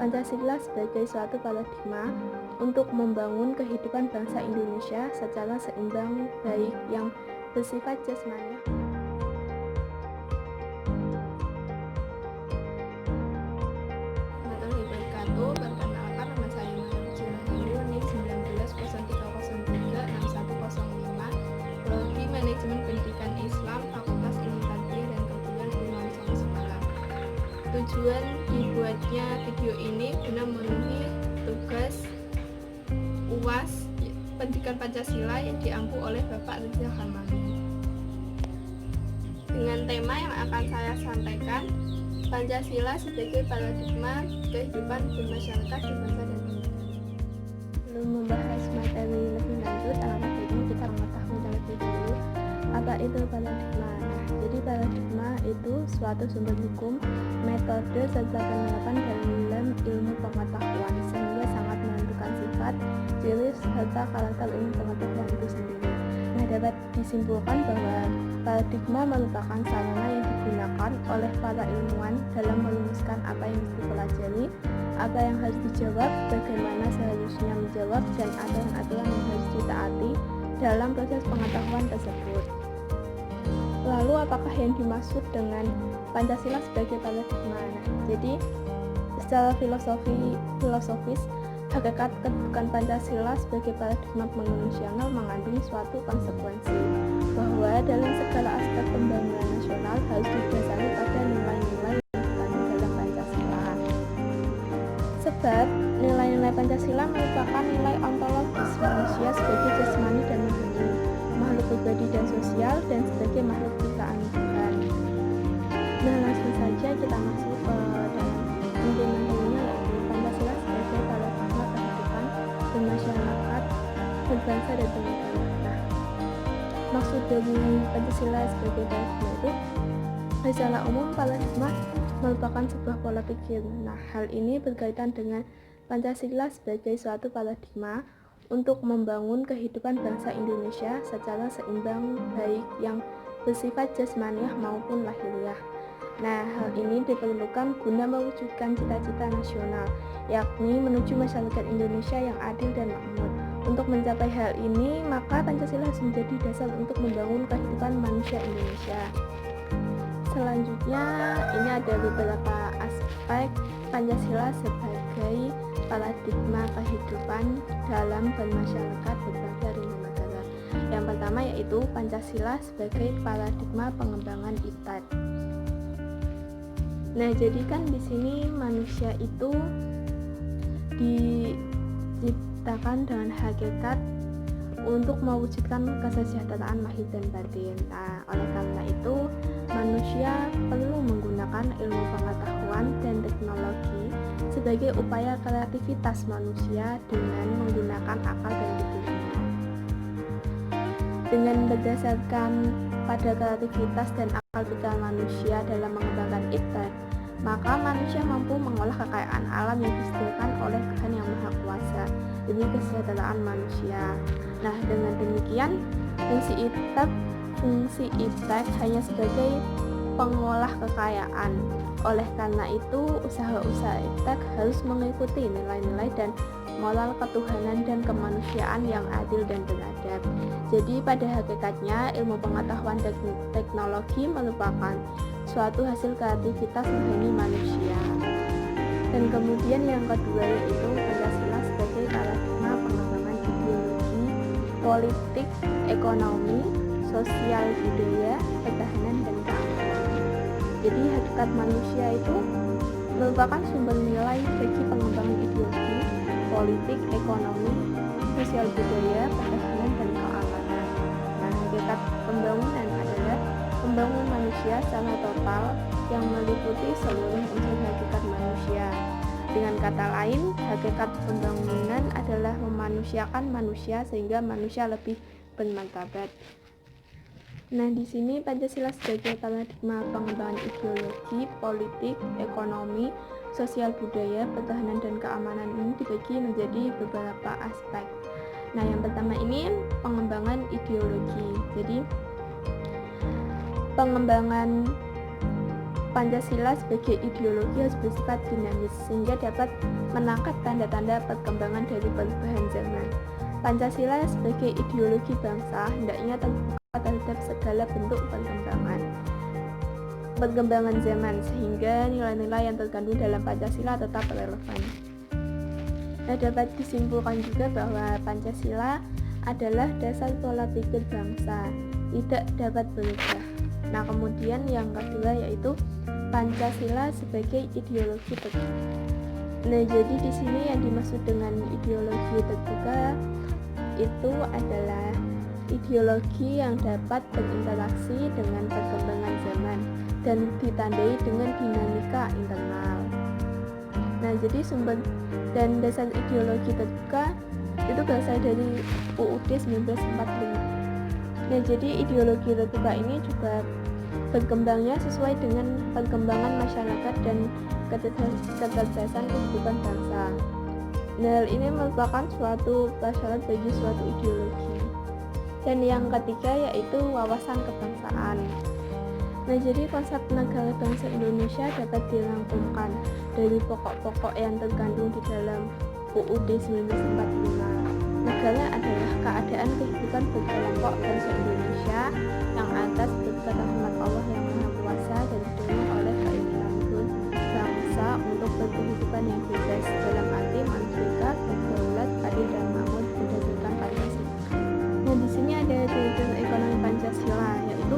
Pancasila sebagai suatu paradigma untuk membangun kehidupan bangsa Indonesia secara seimbang, baik yang bersifat jasmani. Perkenalkan, nama saya Nurul 1903036105, Prodi Manajemen Pendidikan Islam, Fakultas Ilmu Tarbiyah dan Kebudayaan Unair Semarang. Tujuan dibuatnya video ini guna memenuhi tugas UAS Pendidikan Pancasila yang diampu oleh Bapak Rizal Harmani. Dengan tema yang akan saya sampaikan, Pancasila sebagai paradigma kehidupan bermasyarakat di bangsa dan negara. Sebelum membahas materi lebih lanjut, alangkah baiknya kita mengetahui terlebih dulu apa itu paradigma. Jadi paradigma itu suatu sumber hukum, metode, serta penerapan dalam ilmu pengetahuan sehingga sangat menentukan sifat, ciri, serta karakter ilmu pengetahuan itu sendiri. Nah, dapat disimpulkan bahwa paradigma merupakan sarana yang digunakan oleh para ilmuwan dalam merumuskan apa yang dipelajari, apa yang harus dijawab, bagaimana seharusnya menjawab, dan aturan-aturan yang harus ditaati dalam proses pengetahuan tersebut. Lalu apakah yang dimaksud dengan Pancasila sebagai paradigma? Jadi secara filosofis, hakikat kedudukan Pancasila sebagai paradigma pemanusiaan mengandung suatu konsekuensi bahwa dalam segala aspek pembangunan nasional harus didasari pada nilai-nilai yang terkandung dalam Pancasila. Sebab nilai-nilai Pancasila merupakan nilai ontologis manusia sebagai jasmani dan rohani, makhluk pribadi dan sosial, dan sebagai makhluk ciptaan Tuhan. Nah, langsung saja kita masuk ke dalam inti materinya, yaitu Pancasila sebagai paradigma kehidupan bermasyarakat, berbangsa dan bernegara. Nah, maksud dari Pancasila sebagai paradigma itu, secara umum paradigma merupakan sebuah pola pikir. Nah, hal ini berkaitan dengan Pancasila sebagai suatu paradigma untuk membangun kehidupan bangsa Indonesia secara seimbang, baik yang bersifat jasmaniah maupun lahiriah. Nah, hal ini diperlukan guna mewujudkan cita-cita nasional, yakni menuju masyarakat Indonesia yang adil dan makmur. Untuk mencapai hal ini, maka Pancasila harus menjadi dasar untuk membangun kehidupan manusia Indonesia. Selanjutnya, ini ada beberapa aspek Pancasila sebagai paradigma kehidupan dalam bermasyarakat, berbangsa dan bernegara. Yang pertama yaitu Pancasila sebagai paradigma pengembangan ITET. Nah, jadi kan di sini manusia itu diciptakan dengan hakikat untuk mewujudkan kesejahteraan lahir dan batin. Nah, oleh karena itu manusia perlu menggunakan ilmu pengetahuan dan teknologi sebagai upaya kreativitas manusia dengan menggunakan akal dan pikirnya. Dengan berdasarkan pada kreativitas dan akal pikiran manusia dalam mengembangkan ITET, maka manusia mampu mengolah kekayaan alam yang disediakan oleh Tuhan Yang Maha Kuasa demi kesejahteraan manusia. Nah, dengan demikian fungsi ITET hanya sebagai pengolah kekayaan. Oleh karena itu, usaha-usaha ITET harus mengikuti nilai-nilai dan moral ketuhanan dan kemanusiaan yang adil dan beradab. Jadi pada hakikatnya ilmu pengetahuan dan teknologi merupakan suatu hasil kreativitas rohani manusia. Dan kemudian yang kedua yaitu Pancasila sebagai paradigma pengembangan ideologi, politik, ekonomi, sosial budaya, pertahanan dan keamanan. Jadi hakikat manusia itu merupakan sumber nilai bagi pengembangan ideologi, politik, ekonomi, sosial budaya, pertahanan dan keamanan. Nah, hakikat pembangunan adalah pembangunan manusia secara total yang meliputi seluruh unsur hakikat manusia. Dengan kata lain, hakikat pembangunan adalah memanusiakan manusia sehingga manusia lebih bermartabat. Nah, di sini Pancasila sebagai paradigma pengembangan ideologi, politik, ekonomi, sosial budaya, pertahanan dan keamanan ini dibagi menjadi beberapa aspek. Nah, yang pertama ini pengembangan ideologi. Jadi pengembangan Pancasila sebagai ideologi harus bersifat dinamis sehingga dapat menangkap tanda-tanda perkembangan dari perubahan zaman. Pancasila sebagai ideologi bangsa hendaknya terbuka terhadap segala bentuk perkembangan zaman sehingga nilai-nilai yang terkandung dalam Pancasila tetap relevan. Nah, dapat disimpulkan juga bahwa Pancasila adalah dasar pola pikir bangsa, tidak dapat berubah. Nah, kemudian yang kedua yaitu Pancasila sebagai ideologi terbuka. Nah, jadi di sini yang dimaksud dengan ideologi terbuka itu adalah ideologi yang dapat berinteraksi dengan perkembangan zaman dan ditandai dengan dinamika internal. Nah, jadi sumber dan dasar ideologi terbuka itu berasal dari UUD 1945. Nah, jadi ideologi terbuka ini juga berkembangnya sesuai dengan perkembangan masyarakat dan keterbatasan kehidupan bangsa. Nah, hal ini merupakan suatu prasyarat bagi suatu ideologi. Dan yang ketiga yaitu wawasan kebangsaan. Nah, jadi konsep negara bangsa Indonesia dapat dirangkumkan dari pokok-pokok yang terkandung di dalam UUD 1945. Negara adalah keadaan kehidupan berkelompok bangsa Indonesia yang atas berkat rahmat Allah yang Maha Kuasa dan didorong oleh keinginan bangsa untuk berkehidupan yang bebas dalam arti merdeka, berdaulat, adil dan makmur berdasarkan Pancasila. Nah, di sini ada ciri-ciri ekonomi Pancasila yaitu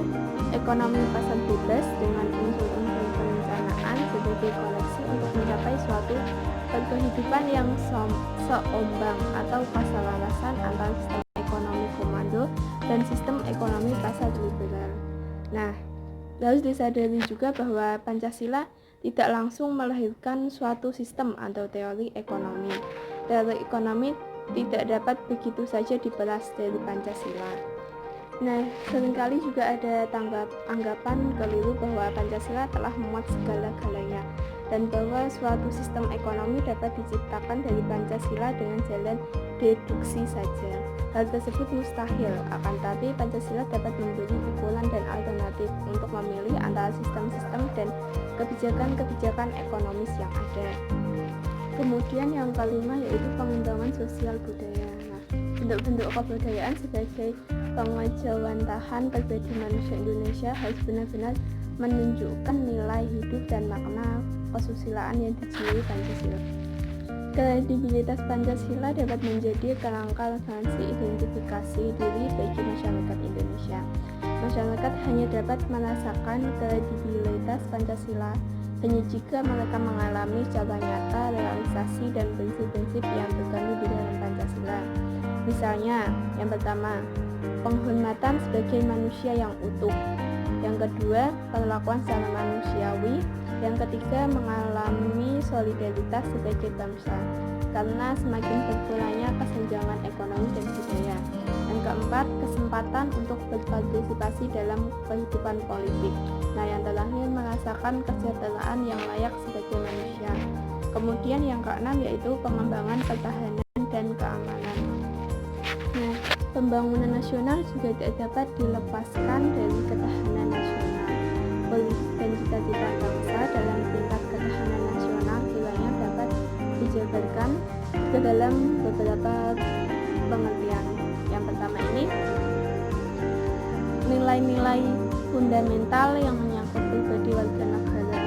ekonomi pasar bebas dengan unsur-unsur perencanaan sebagai koleksi untuk mencapai suatu kehidupan yang seombang atau keselarasan antara sistem ekonomi komando dan sistem ekonomi pasar liberal. Nah, harus disadari juga bahwa Pancasila tidak langsung melahirkan suatu sistem atau teori ekonomi. Teori ekonomi tidak dapat begitu saja diperas dari Pancasila. Nah, seringkali juga ada anggapan keliru bahwa Pancasila telah memuat segala-galanya dan bahwa suatu sistem ekonomi dapat diciptakan dari Pancasila dengan jalan deduksi saja. Hal tersebut mustahil, akan tetapi Pancasila dapat memberi ukuran dan alternatif untuk memilih antara sistem-sistem dan kebijakan-kebijakan ekonomis yang ada. Kemudian yang kelima yaitu pengembangan sosial budaya. Nah, bentuk-bentuk kebudayaan sebagai pengejawantahan pribadi manusia Indonesia harus benar-benar menunjukkan nilai hidup dan makna kesusilaan yang dijiwai Pancasila. Kredibilitas Pancasila dapat menjadi kerangka referensi identifikasi diri bagi masyarakat Indonesia. Masyarakat hanya dapat merasakan kredibilitas Pancasila hanya jika mereka mengalami secara nyata realisasi dan prinsip-prinsip yang terkandung di dalam Pancasila. Misalnya, yang pertama, penghormatan sebagai manusia yang utuh. Yang kedua, perlakuan secara manusiawi. Yang ketiga, mengalami solidaritas sebagai bangsa karena semakin berkurangnya kesenjangan ekonomi dan budaya. Yang keempat, kesempatan untuk berpartisipasi dalam kehidupan politik. Nah, yang terakhir, merasakan kesejahteraan yang layak sebagai manusia. Kemudian yang keenam yaitu pengembangan pertahanan dan keamanan. Nah, pembangunan nasional juga tidak dapat dilepaskan dari ketahanan nasional. Dan cita-cita bangsa dalam tingkat ketahanan nasional kiranya dapat dijabarkan ke dalam beberapa pengertian. Yang pertama ini nilai-nilai fundamental yang menyangkut pribadi warga negara,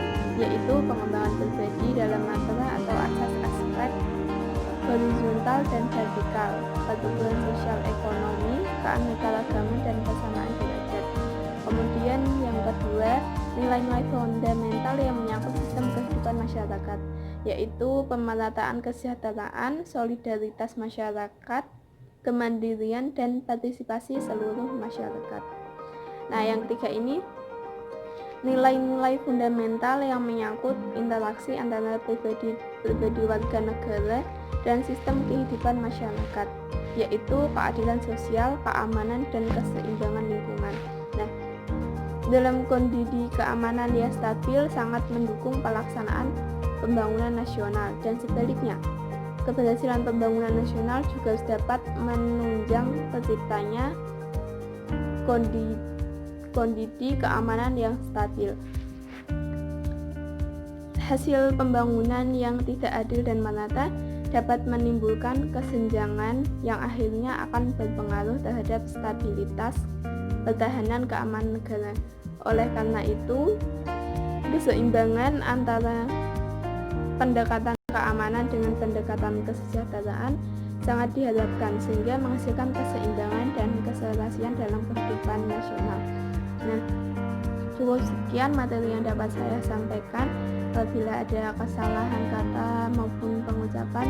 yaitu pengembangan pribadi dalam masalah atau asas aspek horizontal dan vertikal, pertumbuhan sosial ekonomi, keanekaragaman dan kesamaan derajat. Kemudian yang kedua, nilai-nilai fundamental yang menyangkut sistem kehidupan masyarakat, yaitu pemerataan kesejahteraan, solidaritas masyarakat, kemandirian dan partisipasi seluruh masyarakat. Nah, yang ketiga ini nilai-nilai fundamental yang menyangkut interaksi antara pribadi warga negara dan sistem kehidupan masyarakat, yaitu keadilan sosial, keamanan dan keseimbangan lingkungan. Nah, dalam kondisi keamanan yang stabil sangat mendukung pelaksanaan pembangunan nasional dan sebaliknya. Keberhasilan pembangunan nasional juga dapat menunjang terciptanya kondisi keamanan yang stabil. hasil pembangunan yang tidak adil dan merata dapat menimbulkan kesenjangan yang akhirnya akan berpengaruh terhadap stabilitas pertahanan keamanan negara. Oleh karena itu, keseimbangan antara pendekatan keamanan dengan pendekatan kesejahteraan sangat diharapkan sehingga menghasilkan keseimbangan dan keserasian dalam kehidupan nasional. Nah, cukup sekian materi yang dapat saya sampaikan. Apabila ada kesalahan kata maupun pengucapan,